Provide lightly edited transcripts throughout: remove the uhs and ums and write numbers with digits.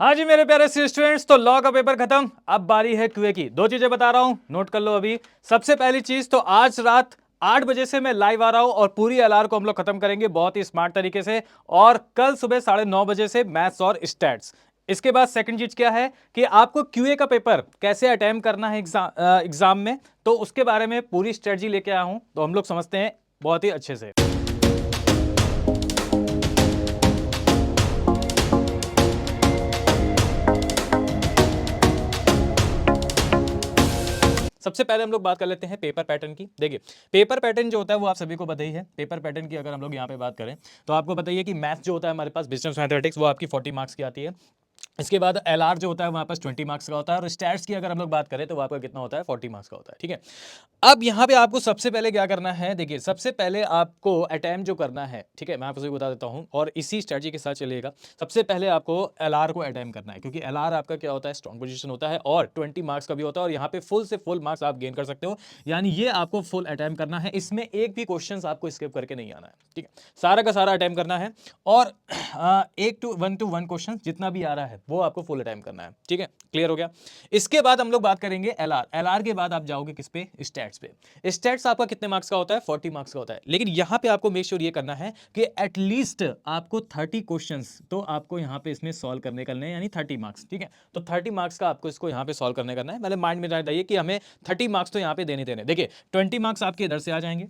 हाँ जी मेरे प्यारे स्टूडेंट्स, तो लॉ का पेपर खत्म। अब बारी है क्यूए की। दो चीजें बता रहा हूं, नोट कर लो अभी। सबसे पहली चीज तो आज रात 8 बजे से मैं लाइव आ रहा हूं और पूरी एलआर को हम लोग खत्म करेंगे बहुत ही स्मार्ट तरीके से। और कल सुबह 9:30 बजे से मैथ्स और स्टैट्स। इसके बाद सेकंड चीज क्या है कि आपको क्यूए का पेपर कैसे अटेम्प्ट करना है एग्जाम में, तो उसके बारे में पूरी स्ट्रेटजी लेके आया हूं, तो हम लोग समझते हैं बहुत ही अच्छे से। सबसे पहले हम लोग बात कर लेते हैं पेपर पैटर्न की। देखिए, पेपर पैटर्न जो होता है वो आप सभी को पता ही है। पेपर पैटर्न की अगर हम लोग यहाँ पे बात करें तो आपको बताइए कि मैथ्स जो होता है हमारे पास, बिजनेस मैथमेटिक्स, वो आपकी 40 मार्क्स की आती है। इसके बाद एलआर जो होता है वहां पास 20 मार्क्स का होता है, और स्टैट्स की अगर हम लोग बात करें तो वो आपका कितना होता है, 40 मार्क्स का होता है। ठीक है, अब यहां पे आपको सबसे पहले क्या करना है, देखिए सबसे पहले आपको अटेम्प्ट जो करना है, ठीक है, मैं आपको बता देता हूं और इसी स्ट्रेटजी के साथ चलिएगा। सबसे पहले आपको एलआर को अटेम्प्ट करना है, क्योंकि एलआर आपका क्या होता है, स्ट्रॉन्ग पोजीशन होता है और 20 मार्क्स का भी होता है, और यहाँ पे फुल से फुल मार्क्स आप गेन कर सकते हो। यानी ये आपको फुल अटेम्प्ट करना है, इसमें एक भी क्वेश्चन आपको स्किप करके नहीं आना है। ठीक है, सारा का सारा अटेम्प्ट करना है, और 1 to 1 क्वेश्चन जितना भी आ रहा है वो आपको फुल अटेम्प्ट करना है। ठीक है, क्लियर हो गया। इसके बाद हम लोग बात करेंगे एलआर। एलआर के बाद आप जाओगे किस पे, स्टैट्स पे। स्टैट्स आपका कितने मार्क्स का होता है, 40 मार्क्स का होता है। लेकिन यहां पे आपको मेक श्योर ये करना है कि एटलीस्ट आपको 30 क्वेश्चंस तो आपको यहां पे इसमें सॉल्व करने करने हैं, यानी 30 मार्क्स। ठीक है, तो 30 मार्क्स का आपको इसको यहां पे सॉल्व करने करना है। पहले माइंड में रखिए कि हमें 30 मार्क्स तो यहां पे देने देने। देखिए 20 मार्क्स आपके इधर से आ जाएंगे,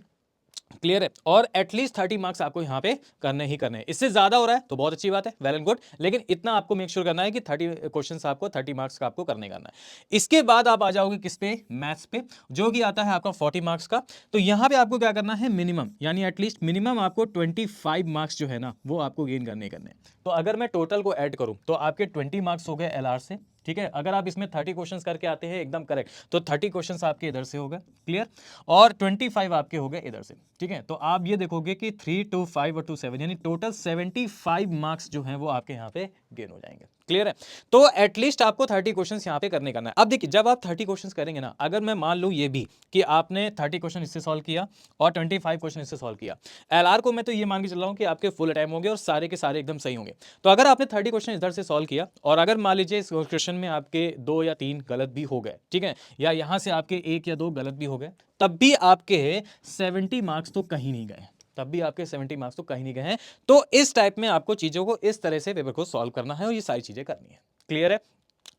क्लियर है, और एटलीस्ट 30 मार्क्स आपको यहां पे करने ही करने हैं। इससे ज्यादा हो रहा है तो बहुत अच्छी बात है, वेल एंड गुड, लेकिन इतना आपको मेक श्योर करना है कि 30 क्वेश्चंस आपको 30 मार्क्स का आपको करने करना है। इसके बाद आप आ जाओगे किस पे, मैथ्स पे, जो कि आता है आपका 40 मार्क्स का। तो यहां पे आपको क्या करना है, मिनिमम यानी एटलीस्ट मिनिमम आपको 25 मार्क्स जो है ना वो आपको गेन करने करने। तो अगर मैं टोटल को ऐड करूं तो आपके 20 मार्क्स हो गए एलआर से। ठीक है, अगर आप इसमें 30 क्वेश्चंस करके आते हैं एकदम करेक्ट, तो 30 क्वेश्चंस आपके इधर से हो गए, क्लियर, और 25 आपके हो गए इधर से। ठीक है, तो आप ये देखोगे कि 3 to 5 और 2 7 यानी टोटल 75 मार्क्स जो हैं वो आपके यहाँ पे गेन हो जाएंगे। क्लियर है, तो एटलीस्ट आपको 30 क्वेश्चंस यहाँ पे करने करना है। अब देखिए, जब आप 30 क्वेश्चंस करेंगे ना, अगर मैं मान लूँ ये भी कि आपने 30 क्वेश्चन इससे सॉल्व किया और 25 क्वेश्चन इससे सॉल्व किया, एलआर को मैं तो ये मान के चल रहा हूँ कि आपके फुल टाइम होंगे और सारे के सारे एकदम सही होंगे। तो अगर आपने 30 क्वेश्चन इधर से सॉल्व किया और अगर मान लीजिए इस क्वेश्चन में आपके 2 या 3 गलत भी हो गए, ठीक है, या यहां से आपके 1 या 2 गलत भी हो गए, तब भी आपके 70 मार्क्स तो कहीं नहीं गए, तब भी आपके 70 मार्क्स तो कहीं नहीं गए हैं। तो इस टाइप में आपको चीजों को इस तरह से पेपर को सॉल्व करना है और ये सारी चीजें करनी है। क्लियर है,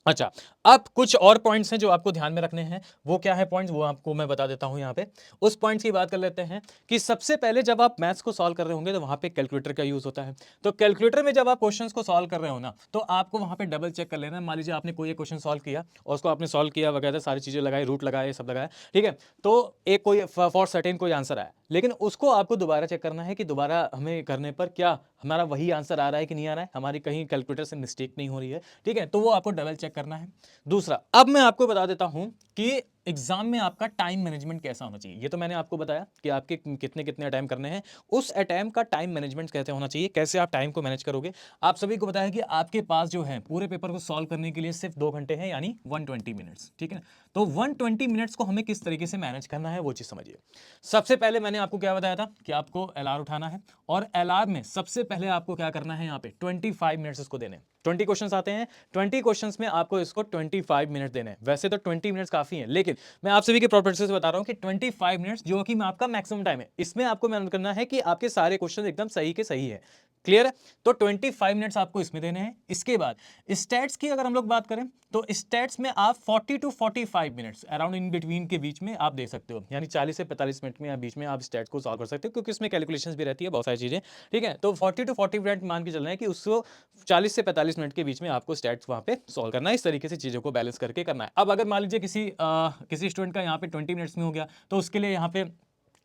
अच्छा, अब कुछ और पॉइंट्स हैं जो आपको ध्यान में रखने हैं। वो क्या है पॉइंट्स, वो आपको मैं बता देता हूं यहां पे। उस पॉइंट्स की बात कर लेते हैं कि सबसे पहले जब आप मैथ्स को सॉल्व कर रहे होंगे तो वहां पे कैलकुलेटर का यूज होता है। तो कैलकुलेटर में जब आप क्वेश्चंस को सॉल्व कर रहे हो ना, तो आपको वहां पे डबल चेक कर लेना है। मान लीजिए आपने कोई एक क्वेश्चन सॉल्व किया और उसको आपने सॉल्व किया वगैरह सारी चीजें लगाई, रूट लगाए, सब लगाया, ठीक है, तो एक कोई फॉर सर्टेन कोई आंसर आया, लेकिन उसको आपको दोबारा चेक करना है कि दोबारा हमें करने पर क्या हमारा वही आंसर आ रहा है कि नहीं आ रहा है, हमारी कहीं कैलकुलेटर से मिस्टेक नहीं हो रही है। ठीक है, तो वो आपको डबल चेक करना है। दूसरा, अब मैं आपको बता देता हूं कि एग्जाम में आपका टाइम मैनेजमेंट कैसा होना चाहिए। ये तो मैंने आपको बताया कि आपके कितने कितने अटेम्प्ट करने हैं, उस अटेम्प्ट का टाइम मैनेजमेंट कैसे होना चाहिए, कैसे आप टाइम को मैनेज करोगे। आप सभी को बताया कि आपके पास जो है पूरे पेपर को सॉल्व करने के लिए सिर्फ 2 घंटे हैं, यानी 120 मिनट्स। ठीक है, तो 120 मिनट्स को हमें किस तरीके से मैनेज करना है वो चीज समझिए। सबसे पहले मैंने आपको क्या बताया था कि आपको एलआर उठाना है, और एलआर में सबसे पहले आपको क्या करना है, यहाँ पे 25 मिनट्स इसको देने। 20 क्वेश्चंस आते हैं, 20 क्वेश्चंस में आपको इसको 25 मिनट देने हैं। वैसे तो 20 मिनट्स काफी हैं, लेकिन मैं आप सभी के प्रॉपर्टी से बता रहा हूं कि 25 मिनट्स जो कि मैं आपका मैक्सिमम टाइम है, इसमें आपको मेहनत करना है कि आपके सारे क्वेश्चन एकदम सही के सही है। क्लियर है, तो 25 मिनट्स आपको इसमें देने हैं। इसके बाद स्टैट्स की अगर हम लोग बात करें तो स्टैट्स में आप 40 to 45 minutes around in between के बीच में आप दे सकते हो, यानी 40 से 45 मिनट में या बीच में आप स्टैट्स को सॉल्व कर सकते हो, क्योंकि इसमें कैलकुलेशंस भी रहती है, बहुत सारी चीजें। ठीक है, तो 40 to 40 मिनट मान के चलना है कि उसको 40 से 45 मिनट के बीच में आपको स्टैट्स वहां पे सॉल्व करना है। इस तरीके से चीजों को बैलेंस करके करना है। अब अगर मान लीजिए किसी स्टूडेंट का यहाँ पे 20 मिनट्स में हो गया, तो उसके लिए यहाँ पे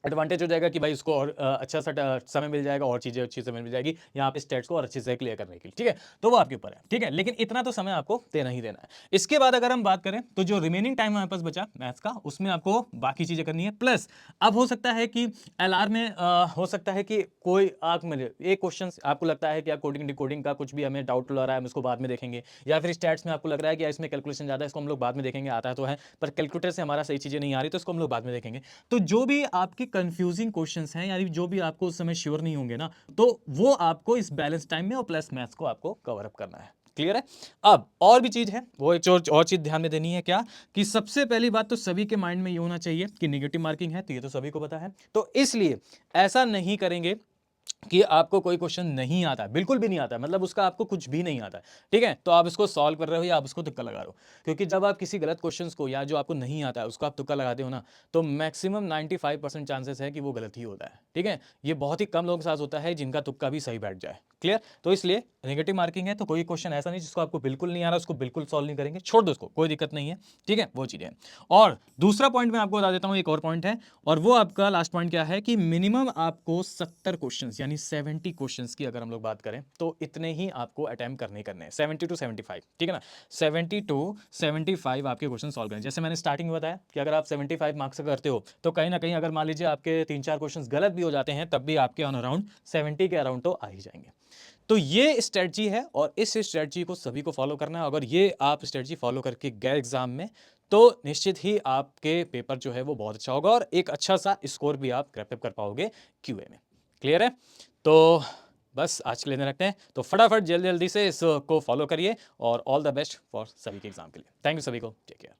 एडवांटेज हो जाएगा कि भाई उसको और अच्छा सा समय मिल जाएगा और चीजें अच्छी समय मिल जाएगी यहाँ पे स्टेट्स को और अच्छे से क्लियर करने के लिए। ठीक है, तो वो आपके ऊपर है। ठीक है, लेकिन इतना तो समय आपको देना ही देना है। इसके बाद अगर हम बात करें तो जो रिमेनिंग टाइम हमारे पास बचा मैथ्स का, उसमें आपको बाकी चीजें करनी है। प्लस अब हो सकता है कि एलआर में हो सकता है कि कोई आप मिले एक क्वेश्चन आपको लगता है कि आप कोडिंग डिकोडिंग का कुछ भी हमें डाउट लग रहा है, हम इसको बाद में देखेंगे, या फिर स्टैट्स में आपको लग रहा है कि इसमें कैलकुलेशन ज्यादा है, इसको हम लोग बाद में देखेंगे, आता है तो है पर कैलकुलेटर से हमारा सही चीजें नहीं आ रही, तो इसको हम लोग बाद में देखेंगे। तो जो भी आपकी कंफ्यूजिंग क्वेश्चंस हैं, यानी जो भी आपको उस समय श्योर नहीं होंगे ना, तो वो आपको इस बैलेंस टाइम में और प्लस मैथ्स को आपको कवर अप करना है। क्लियर है। अब और भी चीज़ है, वो एक और चीज़ ध्यान में देनी है, क्या कि सबसे पहली बात तो सभी के माइंड में ये होना चाहिए कि नेगेटिव मार्किंग है, तो ये तो सभी को पता है, तो इसलिए ऐसा नहीं करेंगे कि आपको कोई क्वेश्चन नहीं आता है, बिल्कुल भी नहीं आता है, मतलब उसका आपको कुछ भी नहीं आता है, ठीक है, तो आप इसको सॉल्व कर रहे हो या आप उसको तुक्का लगा रहे हो, क्योंकि जब आप किसी गलत क्वेश्चंस को या जो आपको नहीं आता है उसको आप तुक्का लगाते हो ना, तो मैक्सिमम 95% चांसेस है कि वो गलत ही होता है, ठीक है। ये बहुत ही कम लोगों के साथ होता है जिनका तुक्का भी सही बैठ जाए, क्लियर। तो इसलिए नेगेटिव मार्किंग है तो कोई क्वेश्चन ऐसा नहीं जिसको आपको बिल्कुल नहीं आ रहा उसको बिल्कुल सॉल्व नहीं करेंगे, छोड़ दो उसको, कोई दिक्कत नहीं है, ठीक है, वो चीज़ें। और दूसरा पॉइंट मैं आपको बता देता हूँ, एक और पॉइंट है, और वो आपका लास्ट पॉइंट क्या है कि मिनिमम आपको 70 क्वेश्चंस यानी 70 क्वेश्चंस की अगर हम लोग बात करें तो इतने ही आपको अटेम्प्ट करने हैं, 70 to 75, ठीक है ना, 70 to 75 आपके क्वेश्चन सॉल्व करें। जैसे मैंने स्टार्टिंग में बताया कि अगर आप 75 मार्क्स का करते हो तो कहीं ना कहीं अगर मान लीजिए आपके 3-4 क्वेश्चन गलत भी हो जाते हैं तब भी आपके ऑन अराउंड 70 के अराउंड तो आ ही जाएंगे। तो ये स्ट्रेटजी है और इस स्ट्रेटजी को सभी को फॉलो करना है। अगर ये आप स्ट्रेटजी फॉलो करके गए एग्जाम में तो निश्चित ही आपके पेपर जो है वो बहुत अच्छा होगा और एक अच्छा सा स्कोर भी आप क्रैप कर पाओगे क्यूए में। क्लियर है? तो बस आज के लिए रखते हैं, तो फटाफट जल्दी जल्दी से इसको फॉलो करिए और ऑल द बेस्ट फॉर सभी के एग्जाम के लिए। थैंक यू सभी को, टेक केयर।